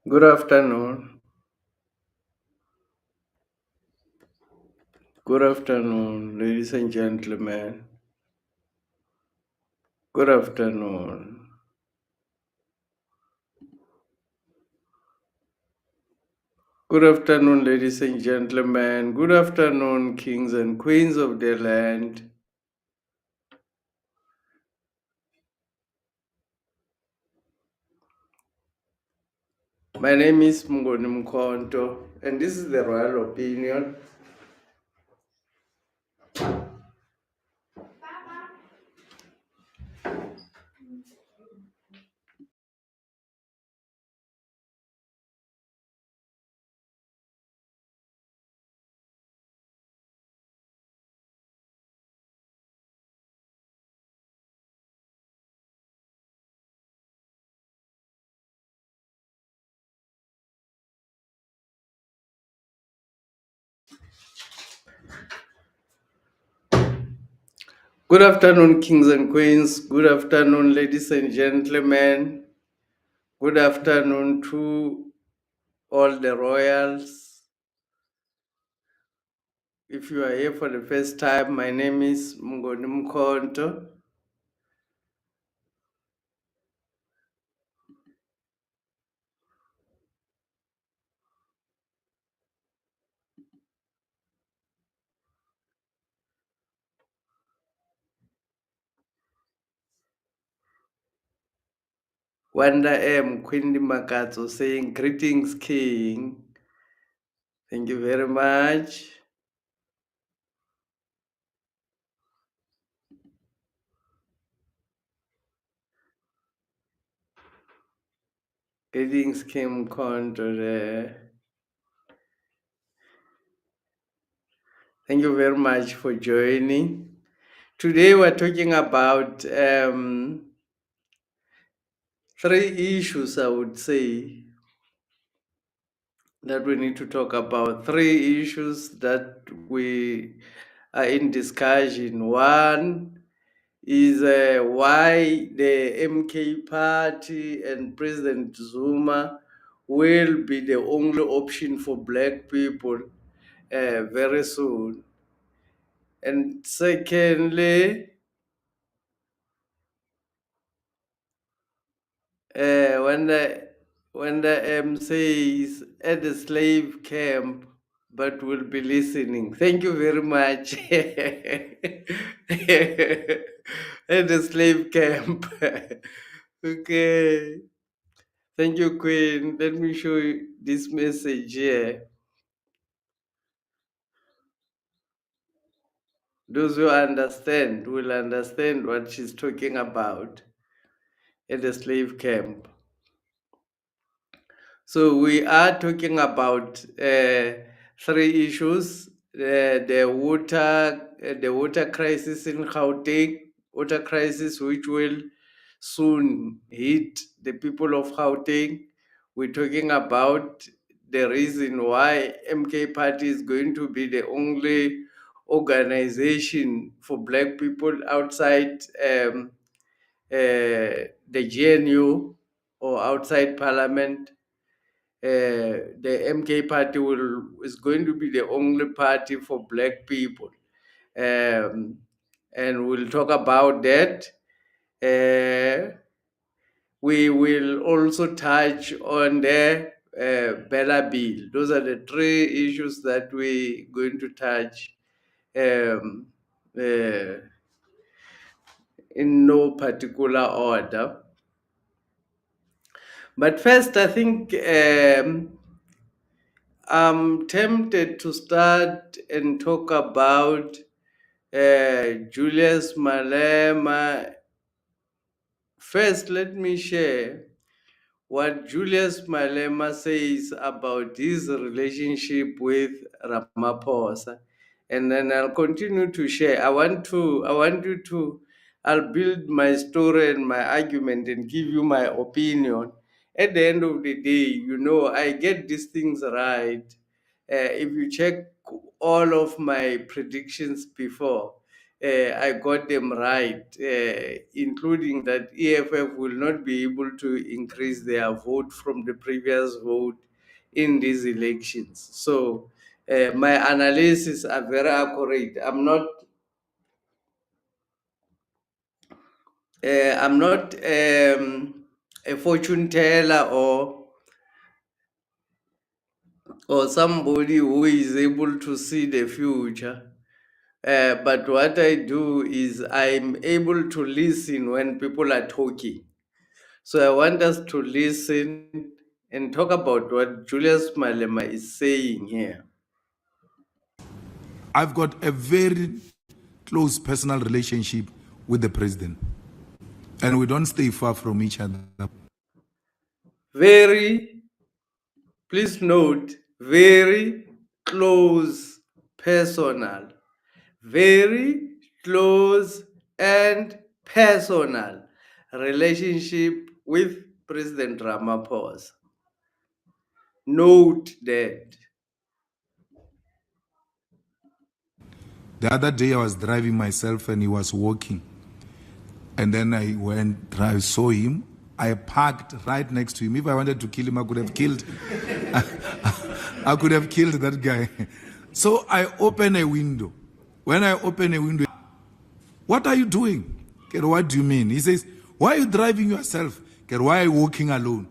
Good afternoon. Good afternoon, ladies and gentlemen. Good afternoon. Good afternoon, ladies and gentlemen. Good afternoon, kings and queens of the land. My name is Mngoni Mkonto, and this is the Royal Opinion. Good afternoon, kings and queens. Good afternoon, ladies and gentlemen. Good afternoon to all the royals. If you are here for the first time, my name is Mngoni Mkonto. Wanda M. Quindi Makatso saying, "Greetings, King." Thank you very much. Greetings, Kim Contra. Thank you very much for joining. Today we're talking about three issues, I would say, that we need to talk about. Three issues that we are in discussion. One is why the MK party and President Zuma will be the only option for black people very soon. And secondly, when the says at the slave camp, but will be listening. Thank you very much. At the slave camp. Okay. Thank you, Queen. Let me show you this message here. Those who understand will understand what she's talking about at the slave camp. So we are talking about three issues: the water crisis in Gauteng, water crisis which will soon hit the people of Gauteng. We're talking about the reason why MK Party is going to be the only organization for Black people outside the GNU or outside Parliament. The MK party is going to be the only party for black people. And we'll talk about that. We will also touch on the BELA bill. Those are the three issues that we're going to touch um, uh, in no particular order. But first, I think I'm tempted to start and talk about Julius Malema. First, let me share what Julius Malema says about his relationship with Ramaphosa, and then I'll continue to share. I'll build my story and my argument and give you my opinion. At the end of the day, I get these things right. If you check all of my predictions before, I got them right, including that EFF will not be able to increase their vote from the previous vote in these elections. So my analysis are very accurate. I'm not a fortune teller or somebody who is able to see the future. But what I do is I'm able to listen when people are talking. So I want us to listen and talk about what Julius Malema is saying here. I've got a very close personal relationship with the president, and we don't stay far from each other. Please note, very close personal, very close and personal relationship with President Ramaphosa. Note that. The other day I was driving myself and he was walking. And then I saw him. I parked right next to him. If I wanted to kill him, I could have killed. I could have killed that guy. So I opened a window. When I opened a window, what are you doing? What do you mean? He says, why are you driving yourself? Why are you walking alone?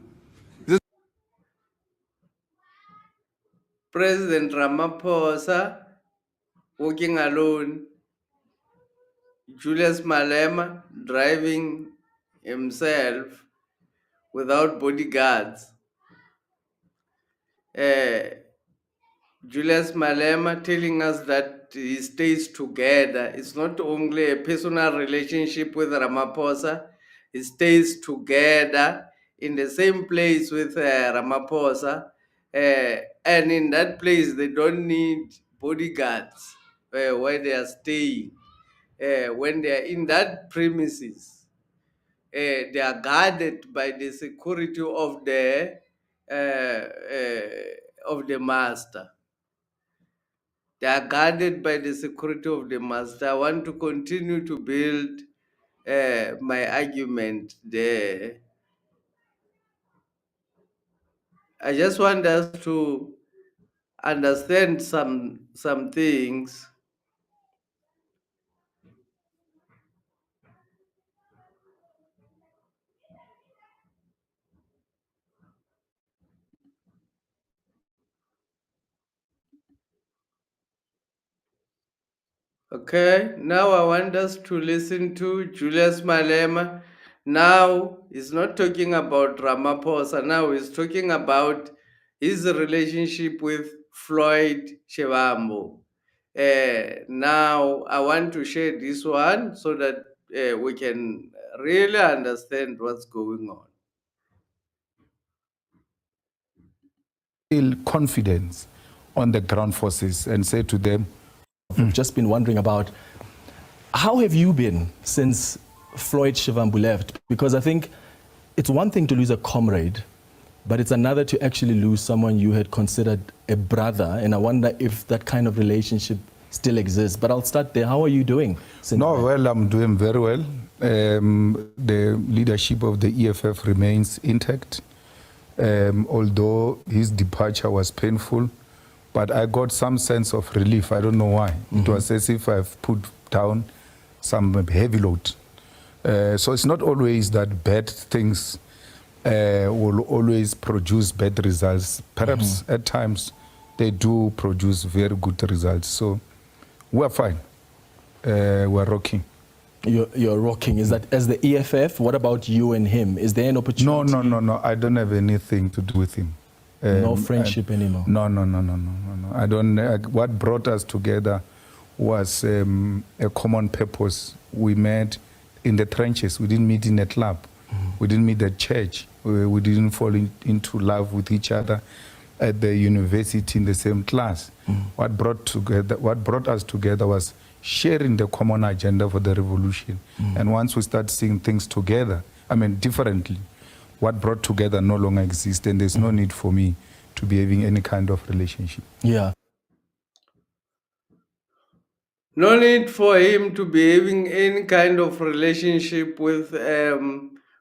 President Ramaphosa walking alone, Julius Malema driving himself without bodyguards. Julius Malema telling us that he stays together. It's not only a personal relationship with Ramaphosa, he stays together in the same place with Ramaphosa. And in that place, they don't need bodyguards where they are staying. When they are in that premises, they are guarded by the security of the master. They are guarded by the security of the master. I want to continue to build my argument there. I just want us to understand some things. Okay, now I want us to listen to Julius Malema. Now he's not talking about Ramaphosa. Now he's talking about his relationship with Floyd Shivambu. Now I want to share this one so that we can really understand what's going on. Feel confidence on the ground forces and say to them, I've just been wondering about how have you been since Floyd Shivambu left? Because I think it's one thing to lose a comrade, but it's another to actually lose someone you had considered a brother. And I wonder if that kind of relationship still exists. But I'll start there. How are you doing? Well, I'm doing very well. The leadership of the EFF remains intact. Although his departure was painful, but I got some sense of relief. I don't know why. It was as if I've put down some heavy load. So it's not always that bad things will always produce bad results. Perhaps at times they do produce very good results. So we're fine. We're rocking. You're rocking. Is that as the EFF? What about you and him? Is there an opportunity? No. I don't have anything to do with him. No friendship anymore? No. I don't. What brought us together was a common purpose. We met in the trenches. We didn't meet in a club. We didn't meet at church. We didn't fall into love with each other at the university in the same class. What brought us together was sharing the common agenda for the revolution. And once we start seeing things together, differently, what brought together no longer exists, and there's no need for me to be having any kind of relationship. Yeah. No need for him to be having any kind of relationship with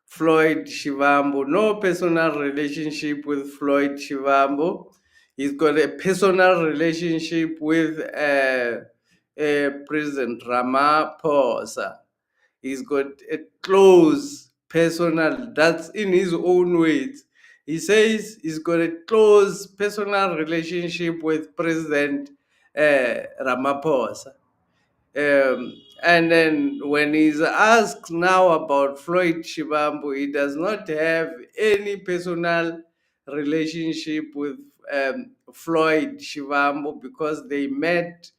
Floyd Shivambu. No personal relationship with Floyd Shivambu. He's got a personal relationship with President Ramaphosa. He's got a close personal, that's in his own words. He says he's got a close personal relationship with President Ramaphosa. And then when he's asked now about Floyd Shivambu, he does not have any personal relationship with Floyd Shivambu because they met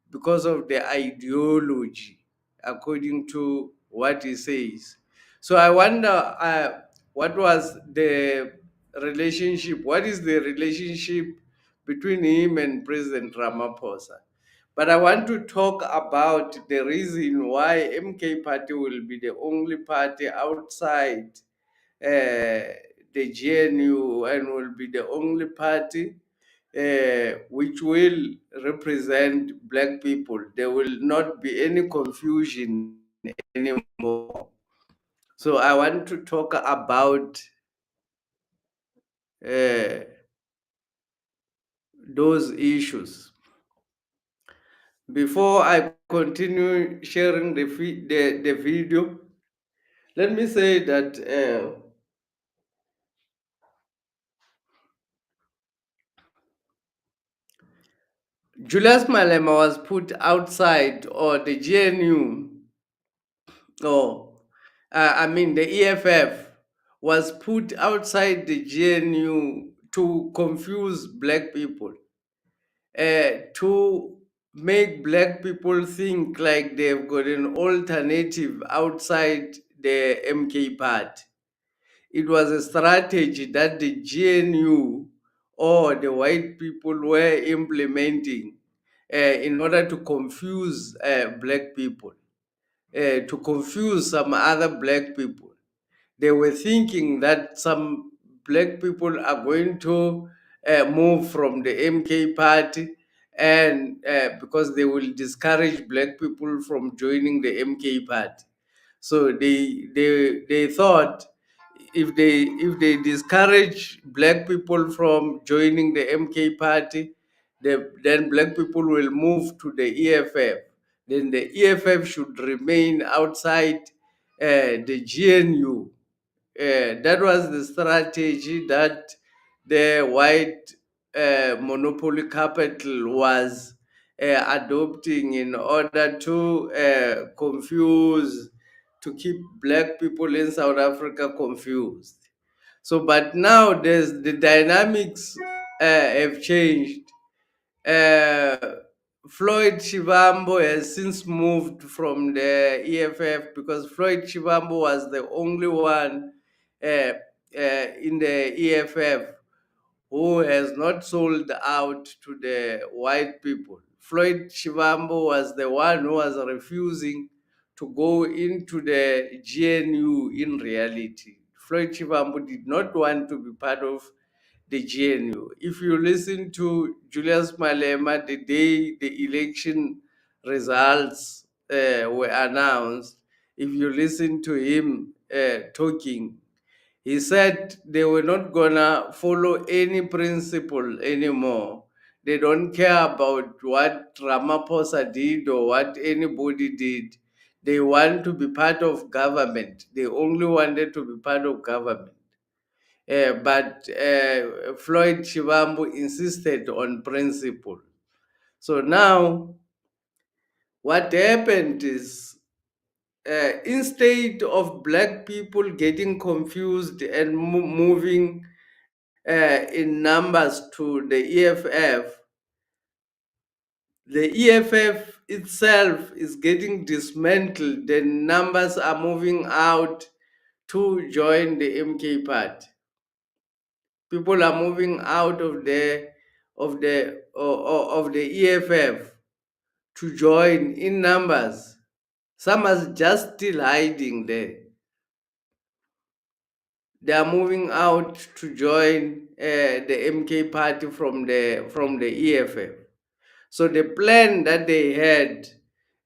because of the ideology, according to what he says. So I wonder what was the relationship, what is the relationship between him and President Ramaphosa? But I want to talk about the reason why MK Party will be the only party outside the GNU and will be the only party which will represent black people. There will not be any confusion anymore. So I want to talk about uh, those issues. Before I continue sharing the video, let me say that Julius Malema was put outside, or the GNU, or I mean the EFF was put outside the GNU to confuse black people, to make black people think like they've got an alternative outside the MK party. It was a strategy that the GNU or the white people were implementing in order to confuse black people, to confuse some other black people. They were thinking that some black people are going to move from the MK party, and because they will discourage black people from joining the MK party. So they thought if they discourage black people from joining the MK party, then black people will move to the EFF. Then the EFF should remain outside the GNU. That was the strategy that the white monopoly capital was adopting in order to confuse, to keep black people in South Africa confused. So, but now the dynamics have changed. Uh, Floyd Shivambu has since moved from the EFF because Floyd Shivambu was the only one in the EFF who has not sold out to the white people. Floyd Shivambu was the one who was refusing to go into the GNU in reality. Floyd Shivambu did not want to be part of the GNU. If you listen to Julius Malema the day the election results were announced, if you listen to him talking, he said they were not gonna follow any principle anymore. They don't care about what Ramaphosa did or what anybody did. They want to be part of government. They only wanted to be part of government. But Floyd Shivambu insisted on principle. So now, what happened is, instead of black people getting confused and moving in numbers to the EFF itself is getting dismantled. The numbers are moving out to join the MK party. People are moving out of the EFF to join in numbers. Some are just still hiding there. They are moving out to join the MK party from the EFF. So the plan that they had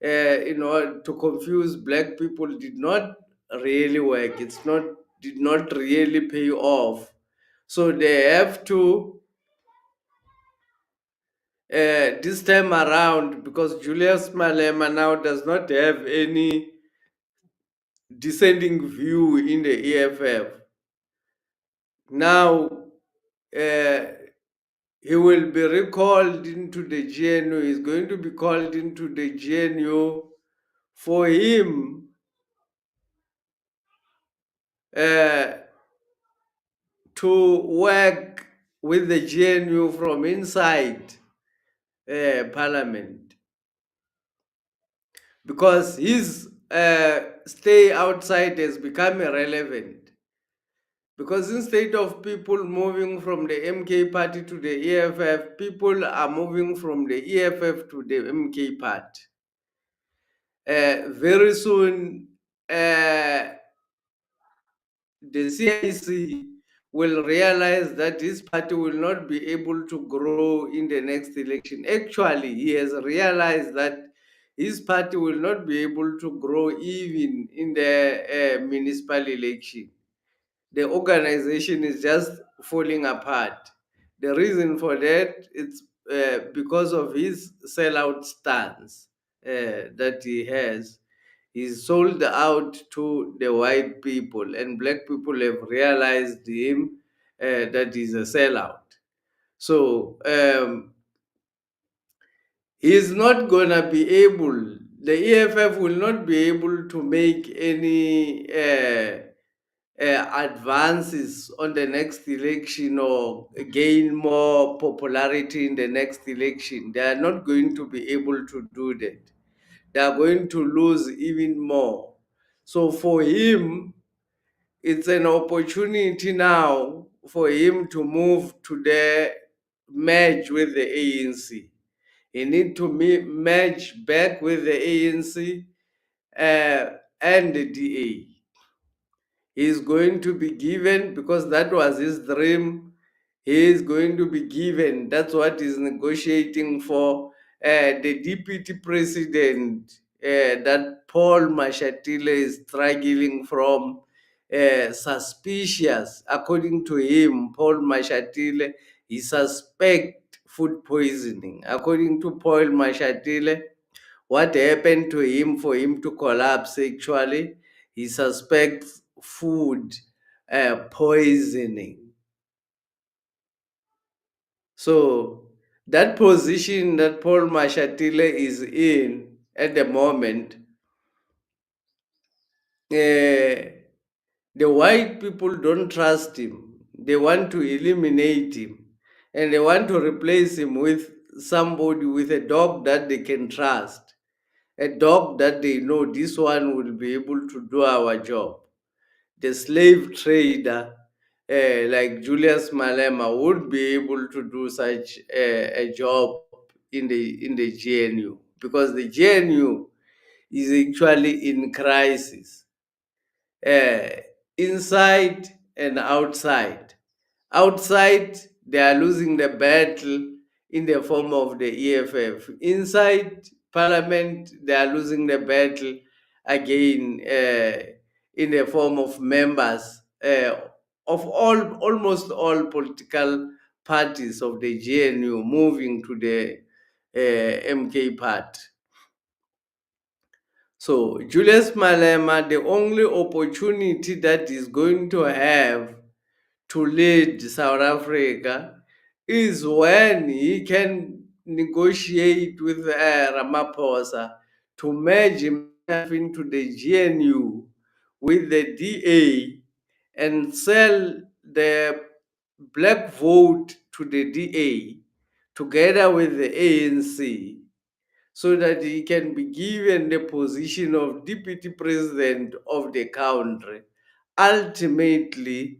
in order to confuse black people did not really work. It's not did not really pay off. So they have to this time around, because Julius Malema now does not have any descending view in the EFF. Now uh, he will be recalled into the GNU. He's going to be called into the GNU for him uh, to work with the GNU from inside Parliament, because his stay outside has become irrelevant. Because instead of people moving from the MK party to the EFF, people are moving from the EFF to the MK party. Very soon, the CIC will realize that his party will not be able to grow in the next election. Actually, he has realized that his party will not be able to grow even in the municipal election. The organization is just falling apart. The reason for that is because of his sellout stance that he has. He's sold out to the white people, and black people have realized him that he's a sellout. So he's not gonna be able. The EFF will not be able to make any advances on the next election or gain more popularity in the next election. They are not going to be able to do that. They are going to lose even more. So for him, it's an opportunity now for him to move to the merge with the ANC. He need to merge back with the ANC and the DA. He's going to be given, because that was his dream. He is going to be given. That's what he's negotiating for. The deputy president that Paul Mashatile is struggling from, suspicious. According to him, Paul Mashatile, he suspect food poisoning. According to Paul Mashatile, what happened to him for him to collapse actually? He suspects food poisoning. So that position that Paul Mashatile is in at the moment, the white people don't trust him. They want to eliminate him, and they want to replace him with somebody, with a dog that they can trust, a dog that they know this one will be able to do our job. The slave trader like Julius Malema would be able to do such a job in the GNU, because the GNU is actually in crisis, uh, inside and outside. Outside, they are losing the battle in the form of the EFF. Inside Parliament, they are losing the battle again in the form of members of almost all political parties of the GNU moving to the MK part. So Julius Malema, the only opportunity that is going to have to lead South Africa is when he can negotiate with Ramaphosa to merge himself into the GNU with the DA and sell the black vote to the DA together with the ANC, so that he can be given the position of deputy president of the country. Ultimately,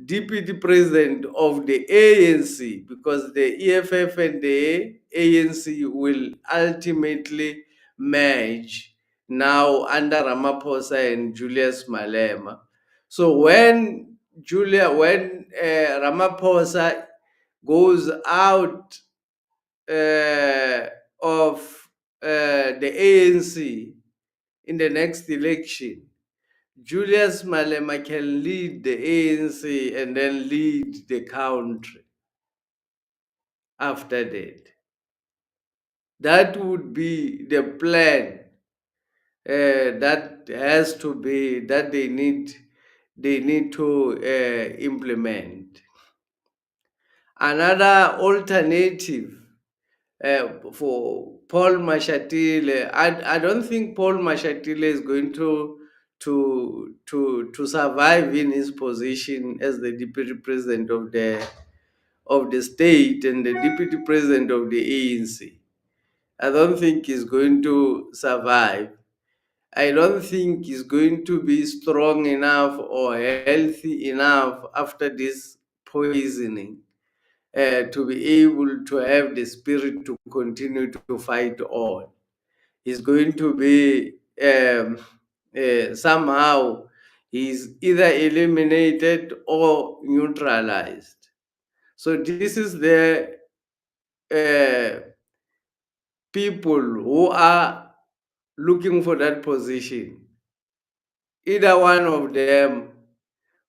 deputy president of the ANC, because the EFF and the ANC will ultimately merge now under Ramaphosa and Julius Malema. So when Ramaphosa goes out of the ANC in the next election, Julius Malema can lead the ANC and then lead the country after that. That would be the plan that has to be, that they need to implement. Another alternative for Paul Mashatile, I don't think Paul Mashatile is going to survive in his position as the deputy president of the state and the deputy president of the ANC. I don't think he's going to survive. I don't think he's going to be strong enough or healthy enough after this poisoning to be able to have the spirit to continue to fight on. He's going to be somehow, he's either eliminated or neutralized. So this is the uh, people who are looking for that position. Either one of them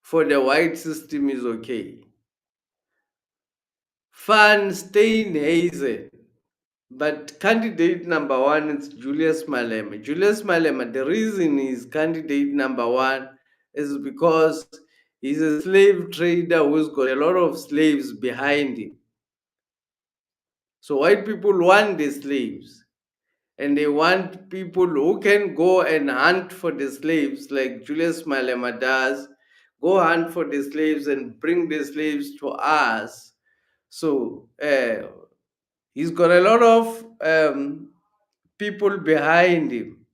for the white system is okay. Van Steenhuisen, but candidate number one is Julius Malema. Julius Malema, the reason he's candidate number one is because he's a slave trader who's got a lot of slaves behind him. So white people want the slaves, and they want people who can go and hunt for the slaves like Julius Malema does, go hunt for the slaves and bring the slaves to us. So he's got a lot of people behind him.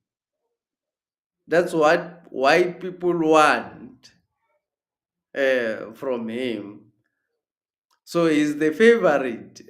That's what white people want from him. So he's the favorite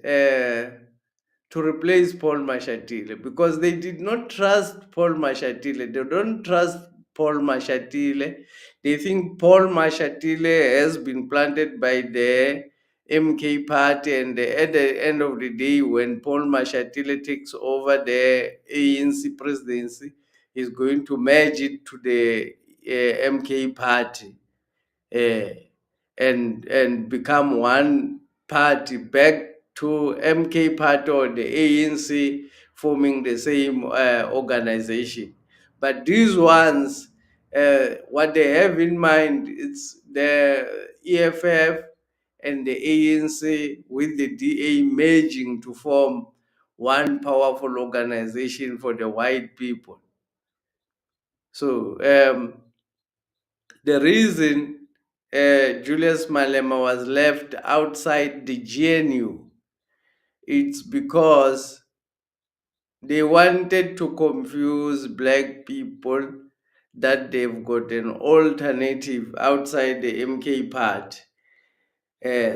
to replace Paul Mashatile because they did not trust Paul Mashatile. They don't trust Paul Mashatile. They think Paul Mashatile has been planted by the MK party, and at the end of the day, when Paul Mashatile takes over the ANC presidency, he's going to merge it to the MK party uh, and become one party back to MK party or the ANC forming the same organization. But these ones, what they have in mind, it's the EFF and the ANC with the DA merging to form one powerful organization for the white people. So the reason Julius Malema was left outside the GNU, it's because they wanted to confuse black people that they've got an alternative outside the MK part.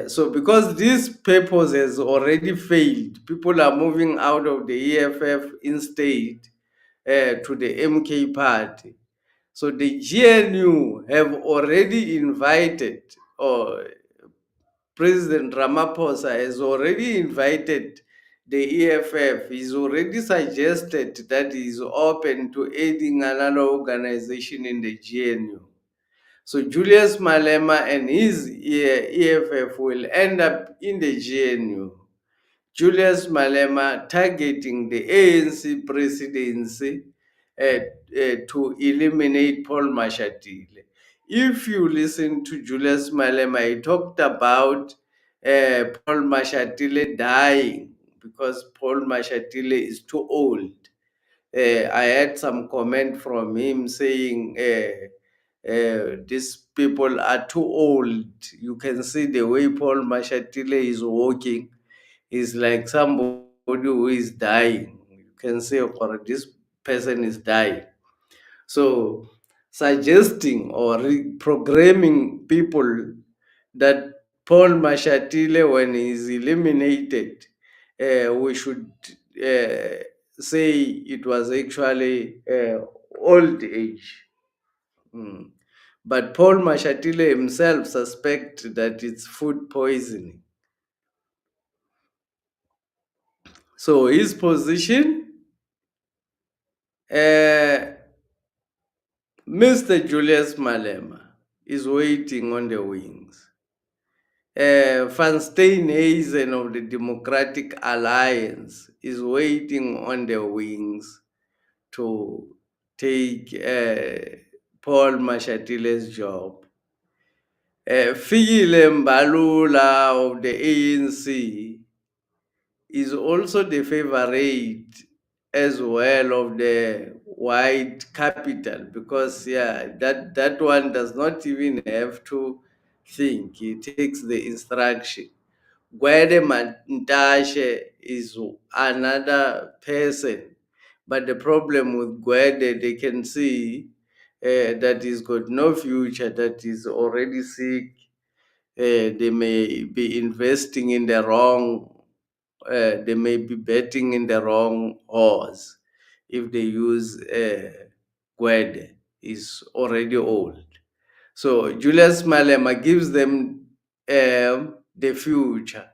So because this purpose has already failed, people are moving out of the EFF instead to the MK party. So the GNU have already invited, or President Ramaphosa has already invited the EFF. He's already suggested that he's open to aiding another organization in the GNU. So Julius Malema and his EFF will end up in the GNU. Julius Malema targeting the ANC presidency to eliminate Paul Mashatile. If you listen to Julius Malema, he talked about Paul Mashatile dying because Paul Mashatile is too old. I had some comment from him saying these people are too old. You can see the way Paul Mashatile is walking. He's like somebody who is dying. You can say, or this person is dying. So, suggesting or reprogramming people that Paul Mashatile, when he's eliminated, we should say it was actually old age. Mm. But Paul Mashatile himself suspects that it's food poisoning. So his position Uh, Mr. Julius Malema is waiting on the wings. Van Steenhuisen of the Democratic Alliance is waiting on the wings to take Paul Mashatile's job. Fikile Mbalula of the ANC is also the favorite as well of the white capital, because that one does not even have to think, he takes the instruction. Gwede Mantashe is another person, but the problem with Gwede, they can see that he's got no future, that is already sick. They may be investing in the wrong, they may be betting in the wrong horse if they use Gwede. Is already old. So Julius Malema gives them the future.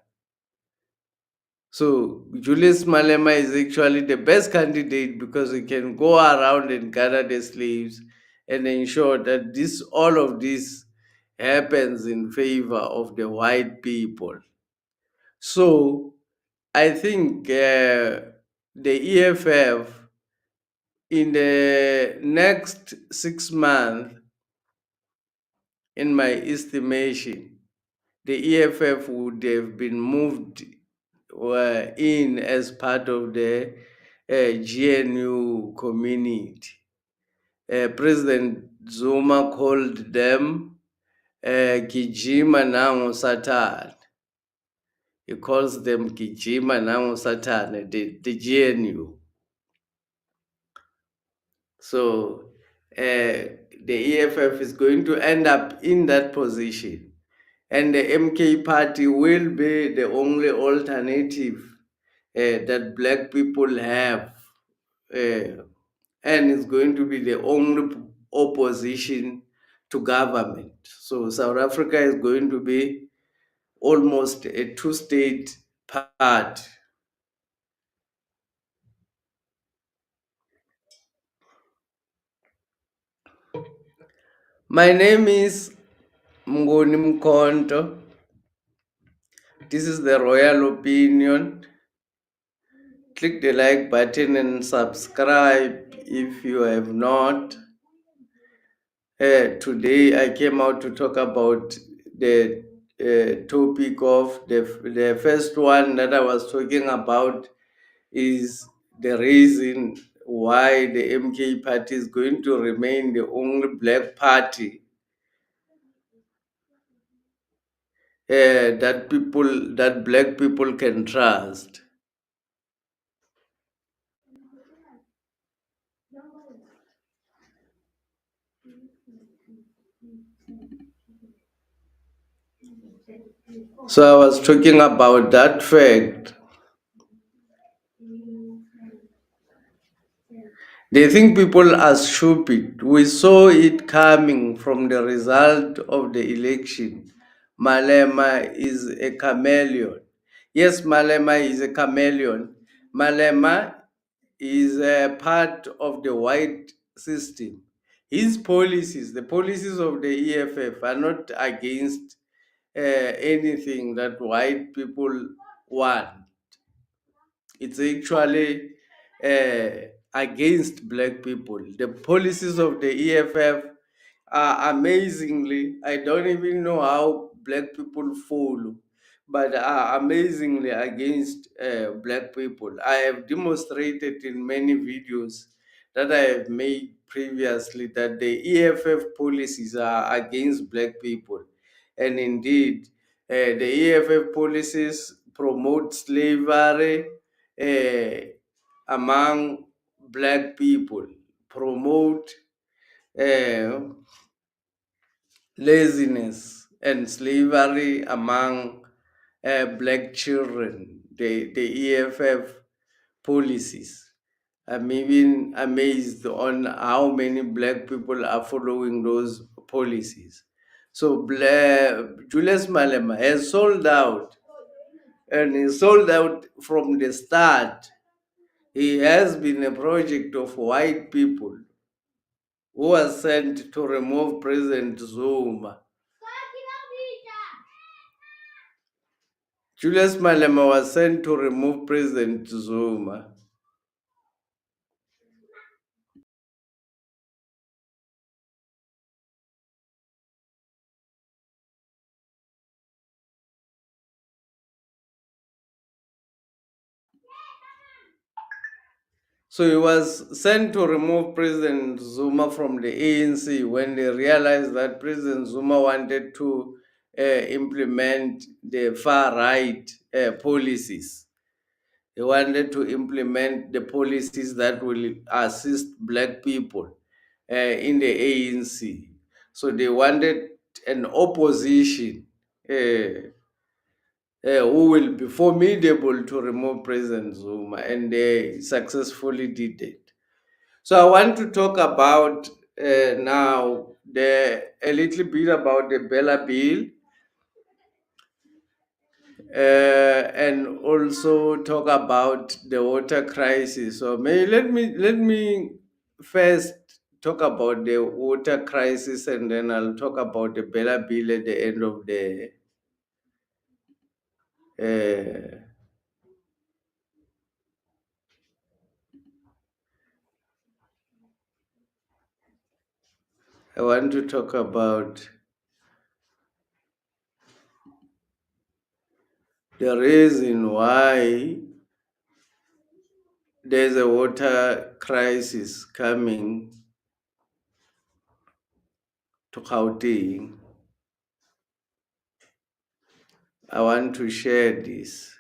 So Julius Malema is actually the best candidate because he can go around and gather the slaves and ensure that all of this happens in favor of the white people. So I think the EFF in the next 6 months, in my estimation, the EFF would have been moved in as part of the GNU community. President Zuma called them Gijima Nango Satan. He calls them Gijima Nango Satan, the GNU. So the EFF is going to end up in that position. And the MK party will be the only alternative that black people have. And it's going to be the only opposition to government. So South Africa is going to be almost a two-state part. My name is Mngoni Mkonto. This is the Royal Opinion. Click the like button and subscribe if you have not. Today I came out to talk about the topic of the first one that I was talking about is the reason why the MK party is going to remain the only black party that black people can trust. So I was talking about that fact. They think people are stupid. We saw it coming from the result of the election. Malema is a chameleon. Yes, Malema is a chameleon. Malema is a part of the white system. His policies, the policies of the EFF, are not against anything that white people want. It's actually against black people. The policies of the EFF are amazingly, I don't even know how black people follow, but are amazingly against black people. I have demonstrated in many videos that I have made previously that the EFF policies are against black people. And indeed, the EFF policies promote slavery among black people, promote uh, laziness and slavery among black children, the EFF policies. I'm even amazed on how many black people are following those policies. So Julius Malema has sold out, and he sold out from the start. It has been a project of white people who was sent to remove President Zuma. Julius Malema was sent to remove President Zuma. So he was sent to remove President Zuma from the ANC when they realized that President Zuma wanted to implement the far-right policies. He wanted to implement the policies that will assist black people in the ANC. So they wanted an opposition who will be formidable to remove President Zuma, and they successfully did it. So I want to talk about now a little bit about the BELA bill, and also talk about the water crisis. So let me first talk about the water crisis, and then I'll talk about the BELA bill at the end of the I want to talk about the reason why there's a water crisis coming to GAUTEng. I want to share this.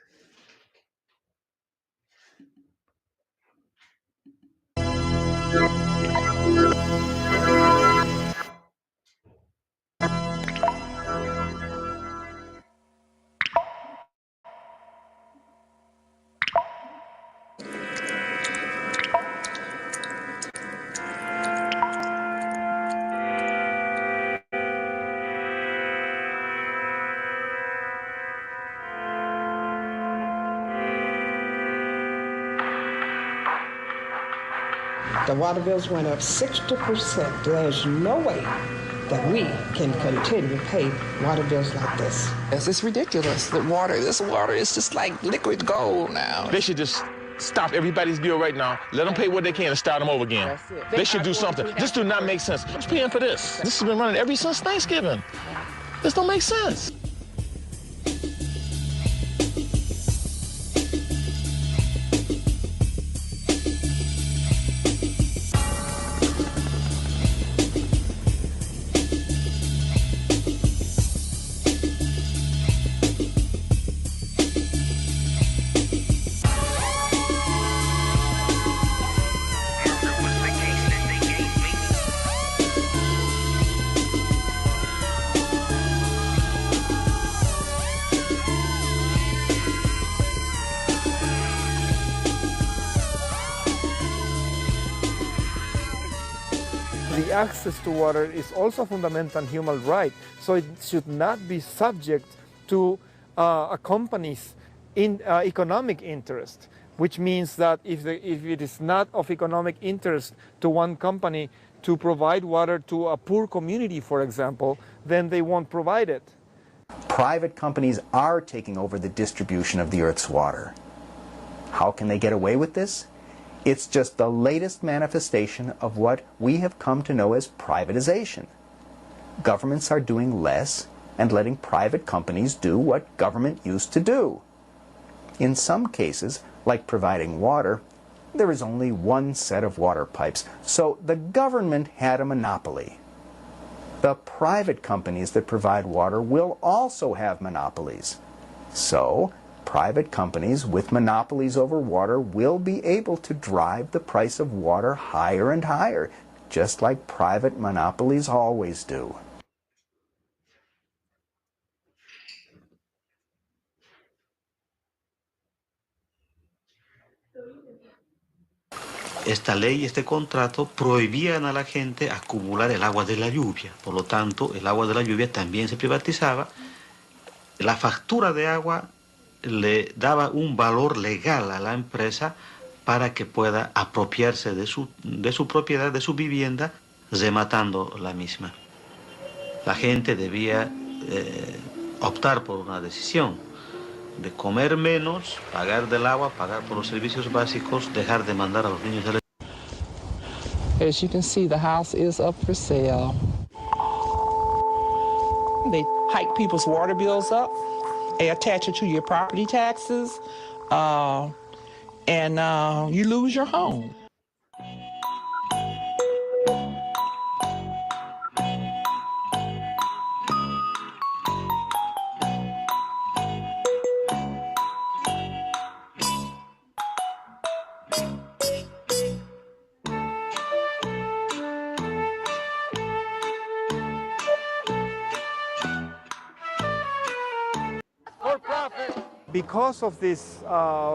The water bills went up 60%. There's no way that we can continue to pay water bills like this. It's ridiculous. This water is just like liquid gold now. They should just stop everybody's bill right now. Let them pay what they can and start them over again. That's it. They should do something. This do not make sense. Who's paying for this? This has been running ever since Thanksgiving. This don't make sense. The access to water is also a fundamental human right, so it should not be subject to a company's economic interest, which means that if it is not of economic interest to one company to provide water to a poor community, for example, then they won't provide it. Private companies are taking over the distribution of the Earth's water. How can they get away with this? It's just the latest manifestation of what we have come to know as privatization. Governments are doing less and letting private companies do what government used to do. In some cases, like providing water, there is only one set of water pipes, so the government had a monopoly. The private companies that provide water will also have monopolies. So, private companies with monopolies over water will be able to drive the price of water higher and higher, just like private monopolies always do. Esta ley, este contrato, prohibían a la gente acumular el agua de la lluvia. Por lo tanto, el agua de la lluvia también se privatizaba. La factura de agua le daba un valor legal a la empresa para que pueda apropiarse de su propiedad, de su vivienda, rematando la misma. La gente debía optar por una decisión de comer menos, pagar del agua, pagar por los servicios básicos, dejar de mandar a los niños a la As you can see, the house is up for sale. They hike people's water bills up. They attach it to your property taxes, and you lose your home. Because of this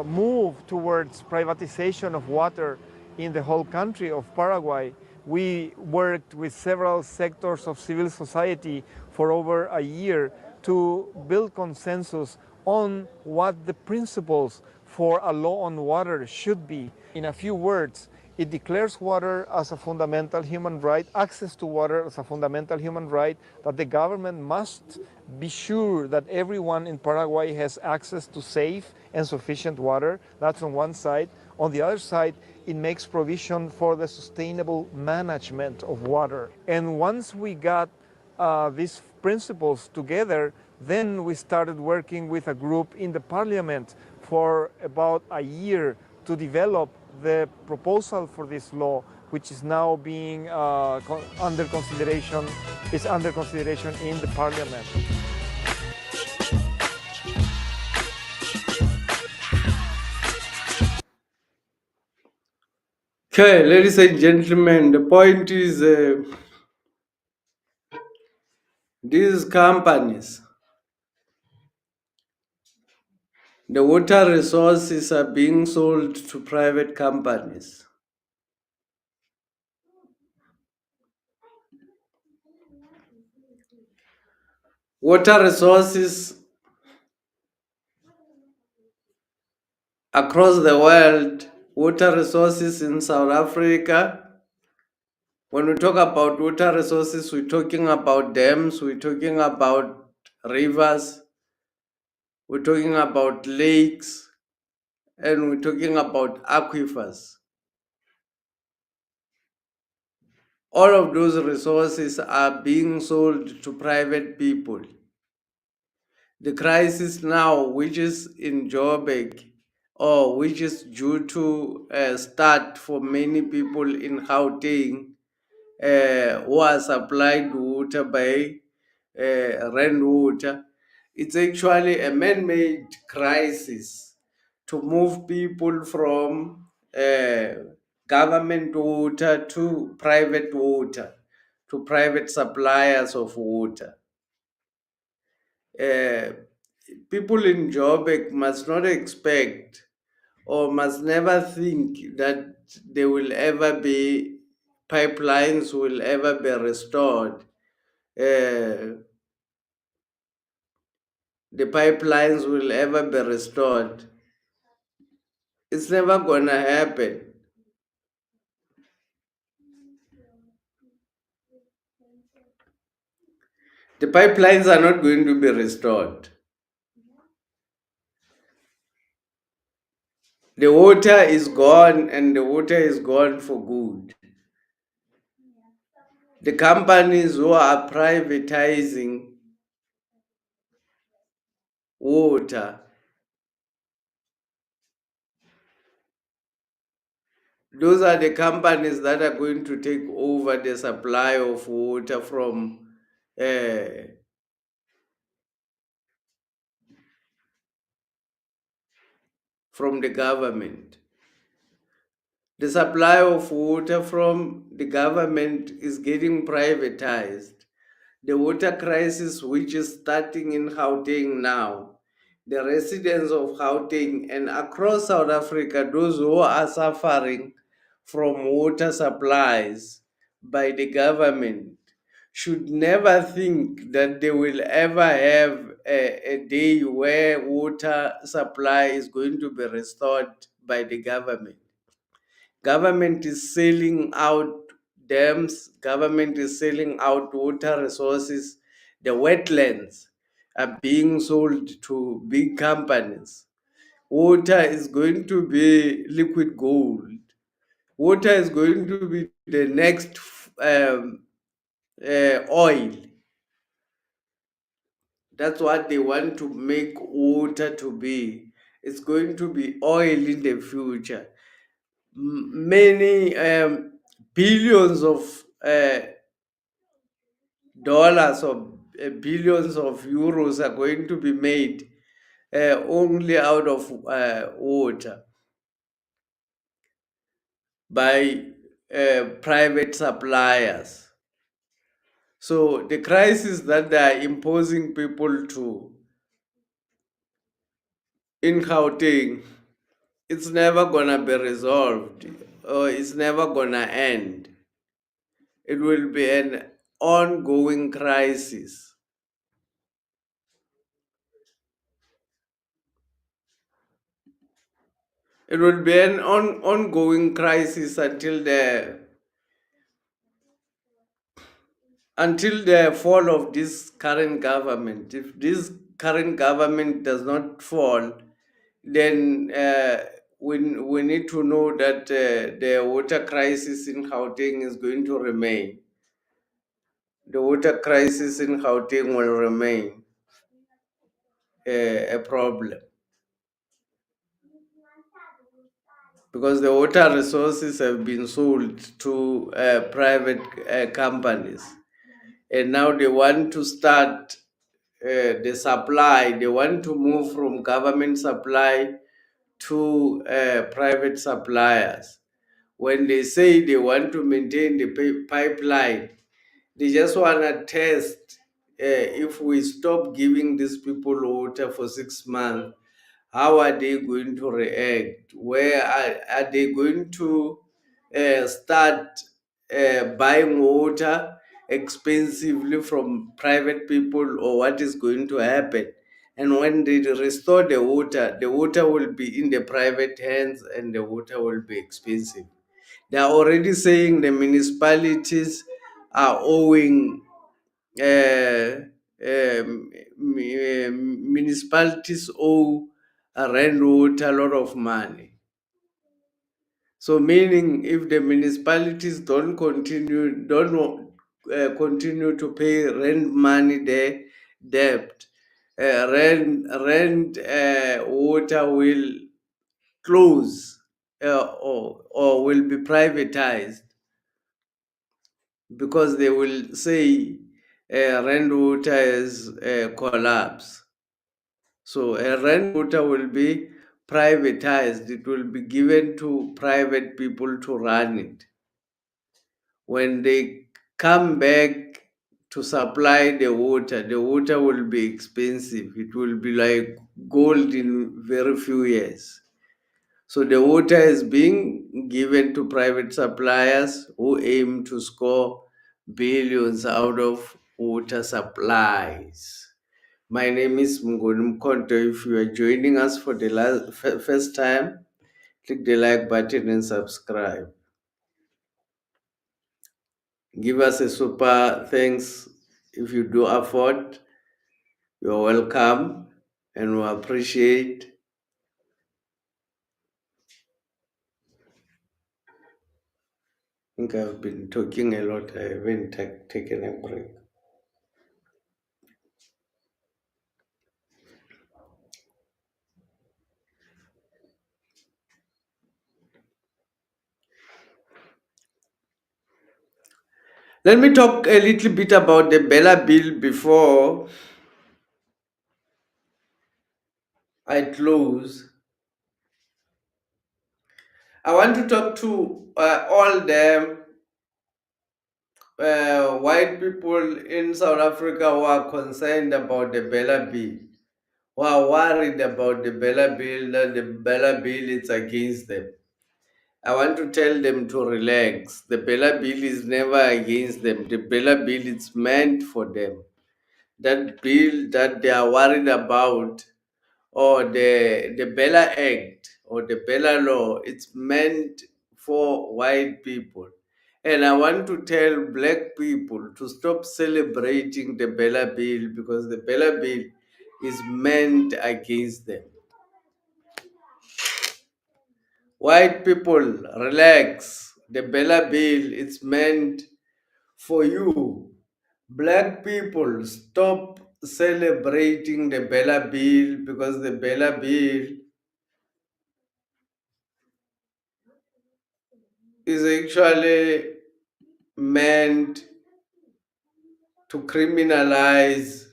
move towards privatization of water in the whole country of Paraguay, we worked with several sectors of civil society for over a year to build consensus on what the principles for a law on water should be. In a few words, it declares water as a fundamental human right, access to water as a fundamental human right, that the government must be sure that everyone in Paraguay has access to safe and sufficient water. That's on one side. On the other side, it makes provision for the sustainable management of water. And once we got these principles together, then we started working with a group in the parliament for about a year to develop the proposal for this law, which is now being under consideration in the parliament. Okay, ladies and gentlemen, the point is these companies, the water resources are being sold to private companies. Water resources across the world, water resources in South Africa. When we talk about water resources, we're talking about dams, we're talking about rivers, we're talking about lakes, and we're talking about aquifers. All of those resources are being sold to private people. The crisis now, which is in Joburg, or which is due to start for many people in Gauteng, who are supplied water by rainwater, it's actually a man-made crisis to move people from government water to private suppliers of water. People in Joburg must not expect or must never think that there will ever be pipelines will ever be restored. The pipelines will ever be restored. It's never gonna happen. The pipelines are not going to be restored. The water is gone, and the water is gone for good. The companies who are privatizing water, those are the companies that are going to take over the supply of water from the government. The supply of water from the government is getting privatized. The water crisis, which is starting in Gauteng now, the residents of Gauteng and across South Africa, those who are suffering from water supplies by the government, should never think that they will ever have a day where water supply is going to be restored by the government. Government is selling out dams, government is selling out water resources, the wetlands are being sold to big companies. Water is going to be liquid gold. Water is going to be the next oil. That's what they want to make water to be. It's going to be oil in the future. Many billions of dollars or billions of euros are going to be made only out of water by private suppliers. So the crisis that they are imposing people to in Gauteng, it's never gonna be resolved or it's never gonna end. It will be an ongoing crisis. It will be an ongoing crisis until the fall of this current government. If this current government does not fall, then we need to know that the water crisis in Gauteng is going to remain. The water crisis in Gauteng will remain a problem because the water resources have been sold to private companies, and now they want to start the supply. They want to move from government supply to private suppliers. When they say they want to maintain the pipeline, they just want to test if we stop giving these people water for 6 months, how are they going to react? Where are they going to start buying water expensively from private people, or what is going to happen? And when they restore the water will be in the private hands and the water will be expensive. They are already saying the municipalities are owing municipalities owe railroad a lot of money. So meaning if the municipalities don't continue to pay rent money, their debt, rent water will close or will be privatized, because they will say rent water is collapse. So a rent water will be privatized. It will be given to private people to run it. When they come back to supply the water will be expensive. It will be like gold in very few years. So the water is being given to private suppliers who aim to score billions out of water supplies. My name is Mngoni Mkonto. If you are joining us for the first time, click the like button and subscribe. Give us a super thanks if you do afford. You're welcome and we appreciate. I think I've been talking a lot. I haven't taken a break. Let me talk a little bit about the BELA bill before I close. I want to talk to all the white people in South Africa who are concerned about the BELA bill, who are worried about the BELA bill, that the BELA bill is against them. I want to tell them to relax. The BELA bill is never against them. The BELA bill is meant for them. That bill that they are worried about, or the BELA Act or the BELA law, it's meant for white people. And I want to tell black people to stop celebrating the BELA bill, because the BELA bill is meant against them. White people, relax. The BELA bill is meant for you. Black people, stop celebrating the BELA bill, because the BELA bill is actually meant to criminalize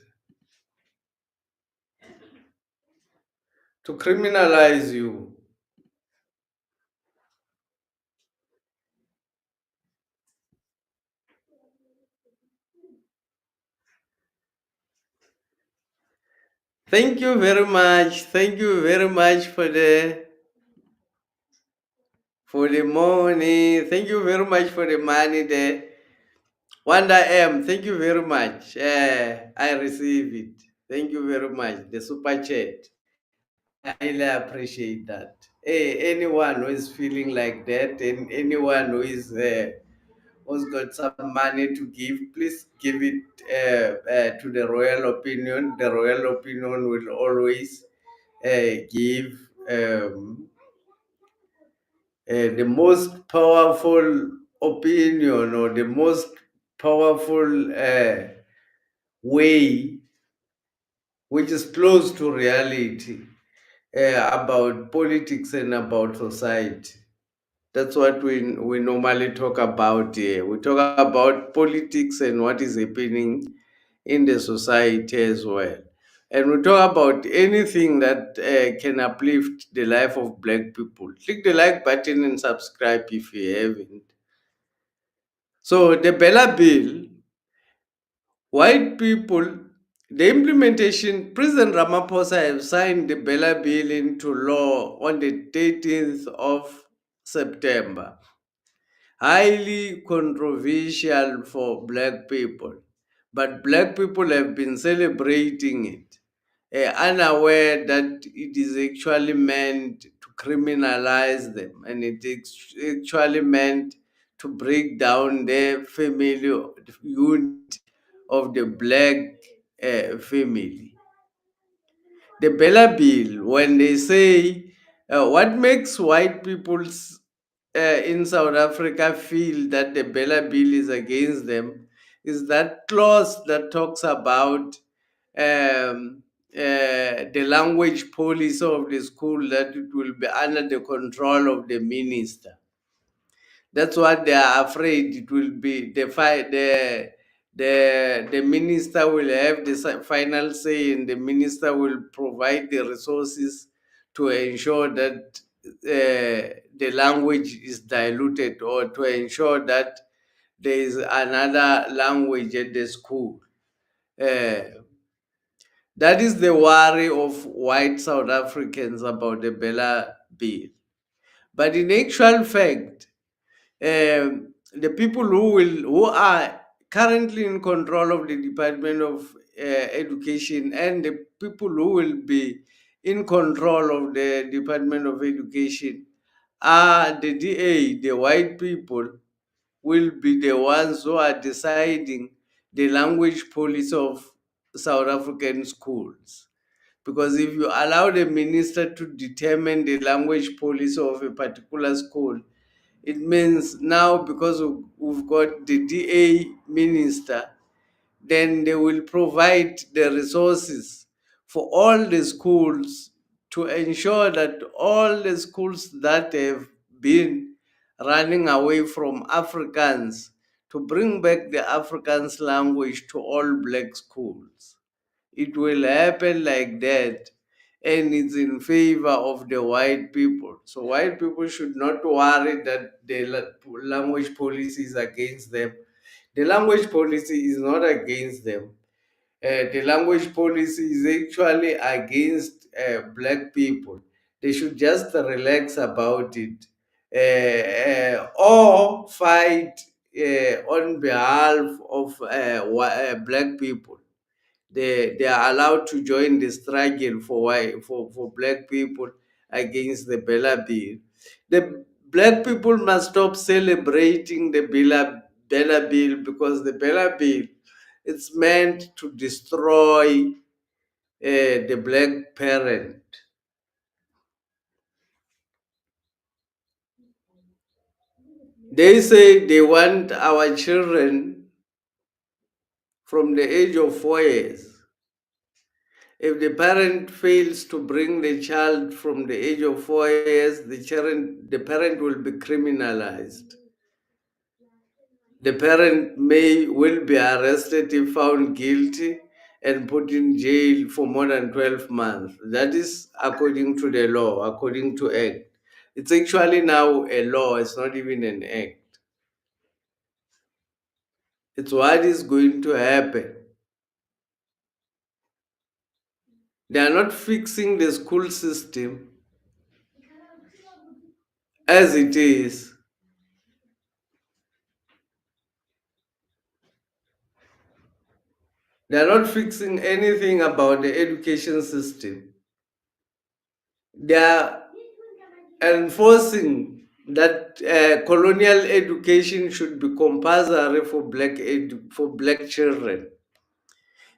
you. Thank you very much. Thank you very much for the money. Thank you very much for the money there. Wanda M, thank you very much. I receive it. Thank you very much. The super chat. I really appreciate that. Hey, anyone who is feeling like that, and anyone who's got some money to give, please give it to the royal opinion. The royal opinion will always give the most powerful opinion, or the most powerful way, which is close to reality, about politics and about society. That's what we normally talk about here. We talk about politics and what is happening in the society as well. And we talk about anything that can uplift the life of black people. Click the like button and subscribe if you haven't. So the BELA bill, white people, the implementation, President Ramaphosa have signed the BELA bill into law on the 13th of September. Highly controversial for black people, but black people have been celebrating it, unaware that it is actually meant to criminalize them, and it is actually meant to break down the family unit of the black family. The BELA bill, when they say what makes white people in South Africa feel that the BELA bill is against them, is that clause that talks about the language policy of the school, that it will be under the control of the minister. That's what they are afraid. It will be the minister will have the final say, and the minister will provide the resources to ensure that the language is diluted, or to ensure that there is another language at the school. That is the worry of white South Africans about the BELA bill. But in actual fact, the people who are currently in control of the Department of Education, and the people who will be in control of the Department of Education, are the DA. The white people will be the ones who are deciding the language policy of South African schools. Because if you allow the minister to determine the language policy of a particular school, it means now, because we've got the DA minister, then they will provide the resources for all the schools to ensure that all the schools that have been running away from Africans, to bring back the Afrikaans language to all black schools. It will happen like that, and it's in favor of the white people. So white people should not worry that the language policy is against them. The language policy is not against them. The language policy is actually against black people. They should just relax about it, or fight on behalf of black people. They are allowed to join the struggle for black people against the BELA bill. The Black people must stop celebrating the Bela Bill, because the Bela Bill, it's meant to destroy the black parent. They say they want our children from the age of 4 years. If the parent fails to bring the child from the age of 4 years, the parent will be criminalized. The parent will be arrested if found guilty and put in jail for more than 12 months. That is according to the law, according to Act. It's actually now a law, it's not even an act. It's what is going to happen. They are not fixing the school system as it is. They are not fixing anything about the education system. They are enforcing that colonial education should be compulsory for black children.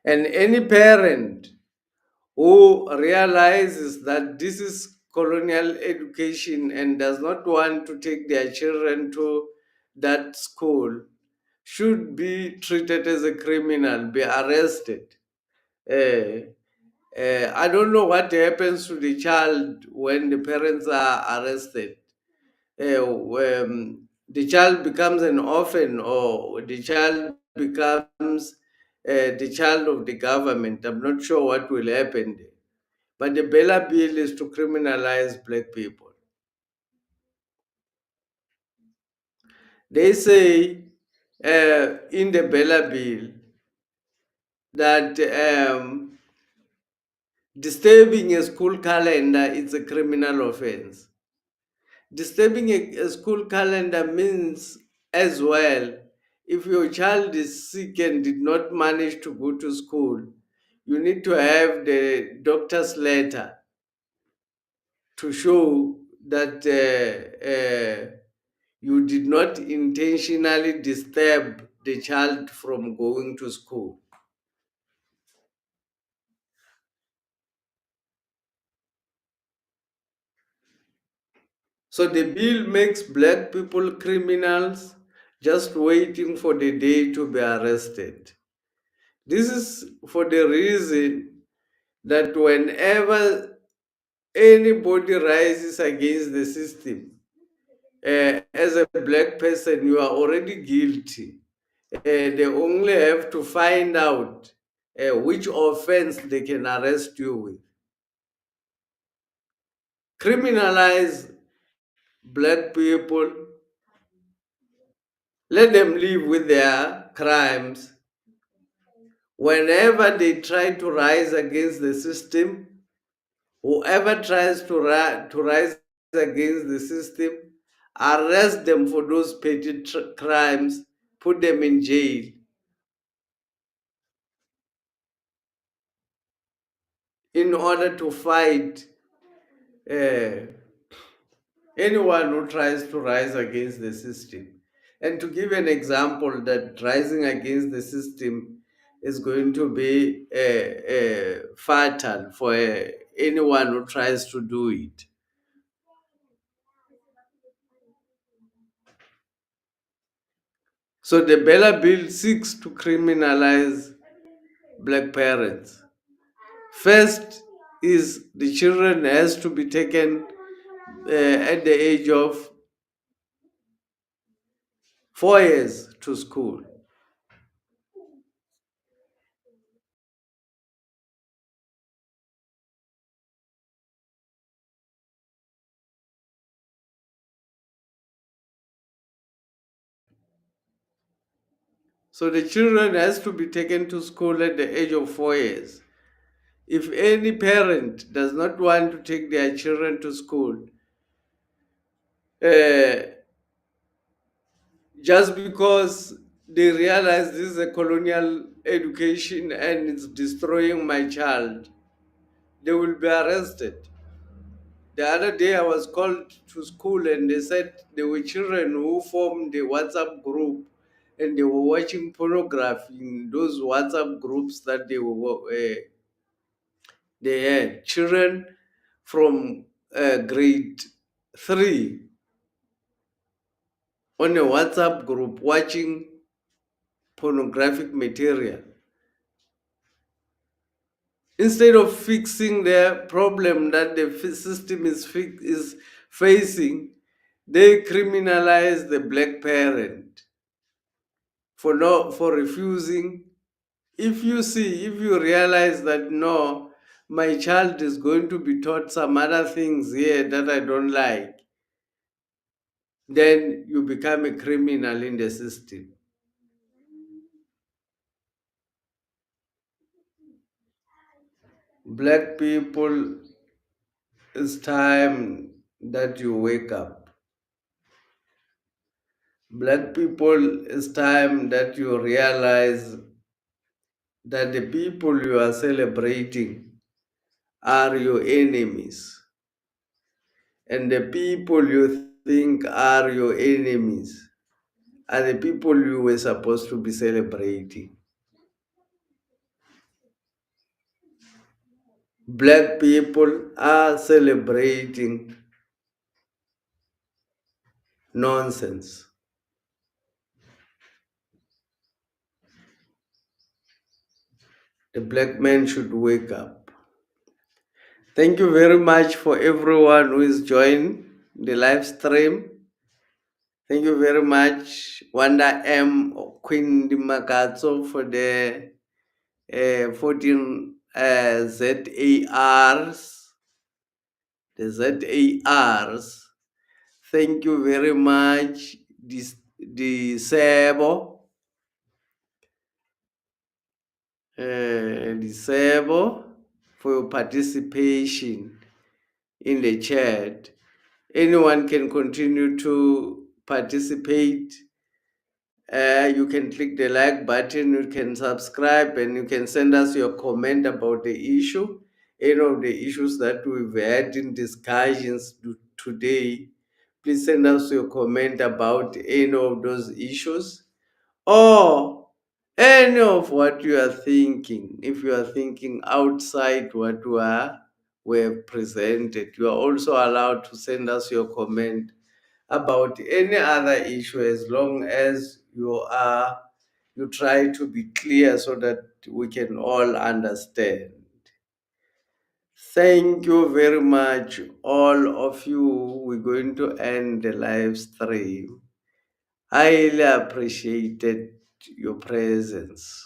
And any parent who realizes that this is colonial education and does not want to take their children to that school should be treated as a criminal, be arrested. Uh, I don't know what happens to the child when the parents are arrested. The child becomes an orphan, or the child becomes the child of the government. I'm not sure what will happen there. But the Bela Bill is to criminalize black people. They say in the Bela Bill that disturbing a school calendar is a criminal offense. Disturbing a school calendar means as well, if your child is sick and did not manage to go to school, you need to have the doctor's letter to show that you did not intentionally disturb the child from going to school. So the bill makes black people criminals just waiting for the day to be arrested. This is for the reason that whenever anybody rises against the system, as a black person, you are already guilty. They only have to find out which offense they can arrest you with. Criminalize black people, let them live with their crimes. Whenever they try to rise against the system, whoever tries to rise against the system, arrest them for those petty crimes, put them in jail. In order to fight uh, anyone who tries to rise against the system. And to give an example that rising against the system is going to be fatal for anyone who tries to do it. So the Bela Bill seeks to criminalize black parents. First is the children has to be taken at the age of 4 years to school. So the children has to be taken to school at the age of 4 years. If any parent does not want to take their children to school, uh, just because they realize this is a colonial education and it's destroying my child, they will be arrested. The other day I was called to school and they said there were children who formed a WhatsApp group and they were watching pornography in those WhatsApp groups that they had. Children from grade 3 on a WhatsApp group watching pornographic material. Instead of fixing the problem that the system is facing, they criminalize the black parent for refusing. If you realize that no, my child is going to be taught some other things here that I don't like, then you become a criminal in the system. Black people, it's time that you wake up. Black people, it's time that you realize that the people you are celebrating are your enemies. And the people you think are your enemies are the people you were supposed to be celebrating. Black people are celebrating nonsense. The black man should wake up. Thank you very much for everyone who is joined the live stream. Thank you very much, Wanda M. Queen Dimakazo, for the 14 ZARs. The ZARs. Thank you very much, Disable. Disable for your participation in the chat. Anyone can continue to participate. You can click the like button, you can subscribe, and you can send us your comment about the issue. Any of the issues that we've had in discussions today, please send us your comment about any of those issues or any of what you are thinking. If you are thinking outside what we have presented, you are also allowed to send us your comment about any other issue, as long as you try to be clear so that we can all understand. Thank you very much, all of you. We're going to end the live stream. Highly appreciated your presence.